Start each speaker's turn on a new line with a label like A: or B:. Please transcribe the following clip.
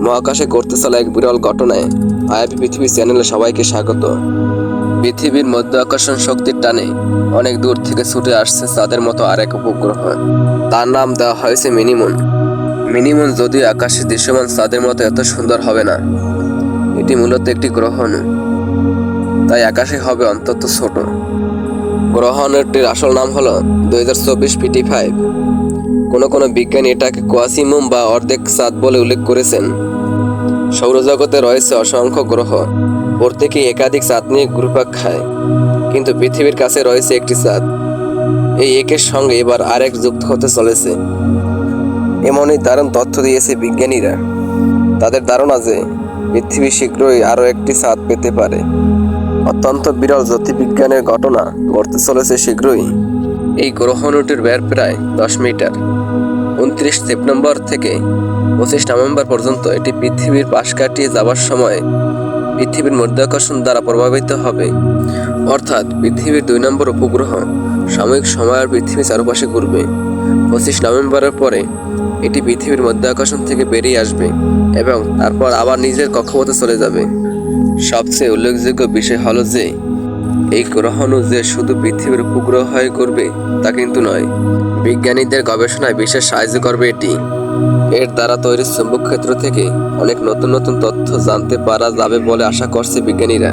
A: মহাকাশে ঘটতে চলা এক বিরল ঘটনায় আইআইপি পৃথিবী চ্যানেলে সবাইকে স্বাগত। পৃথিবীর মধ্য আকর্ষণ শক্তির টানে অনেক দূর থেকে ছুটে আসছে চাঁদের মতো আরেক উপগ্রহ। তার নাম দেওয়া হয়েছে মিনিমুন। মিনিমুন যদিও আকাশে দৃশ্যমান চাঁদের মতো এত সুন্দর হবে না, এটি মূলত একটি গ্রহণ, তাই আকাশে হবে অন্তত ছোট। গ্রহণটির আসল নাম হলো 2024 PT5। কোনো বিজ্ঞানী এটাকে কোয়াসিমুম বা অর্ধেক চাঁদ বলে উল্লেখ করেছেন। সৌরজগতে রয়েছে অসংখ্য গ্রহ, প্রত্যেকেই একাধিক চাঁদ নিয়ে ঘুরপাক খায়, কিন্তু পৃথিবীর কাছে রয়েছে একটি চাঁদ। এই একের সঙ্গে এবার আরেক যুক্ত হতে চলেছে। এমনই দারুণ তথ্য দিয়েছে বিজ্ঞানীরা। তাদের ধারণা যে পৃথিবী শীঘ্রই আরও একটি চাঁদ পেতে পারে। অত্যন্ত বিরল জ্যোতির্বিজ্ঞানের ঘটনা ঘটতে চলেছে শীঘ্রই। এই গ্রহণটির ব্যয় প্রায় 10 মিটার। 29 সেপ্টেম্বর থেকে 25 নভেম্বর পর্যন্ত এটি পৃথিবীর পাশ কাটিয়ে যাবার সময় পৃথিবীর মাধ্যাকর্ষণ দ্বারা প্রভাবিত হবে। অর্থাৎ পৃথিবীর 2 নম্বর উপগ্রহ সাময়িক সময়ের পৃথিবীর চারপাশে ঘুরবে। 25 নভেম্বরের পরে এটি পৃথিবীর মাধ্যাকর্ষণ থেকে বেরিয়ে আসবে এবং তারপর আবার নিজের কক্ষপথে চলে যাবে। সবচেয়ে উল্লেখযোগ্য বিষয় হলো যে এই গ্রহণ যে শুধু পৃথিবীর উপগ্রহ হয়ে ঘুরবে তা কিন্তু নয়। বিজ্ঞানীদের গবেষণায় বিশেষ সাহায্য করবে এটি। এর দ্বারা তৈরি চুম্বক ক্ষেত্র থেকে অনেক নতুন নতুন তথ্য জানতে পারা যাবে বলে আশা করছে বিজ্ঞানীরা।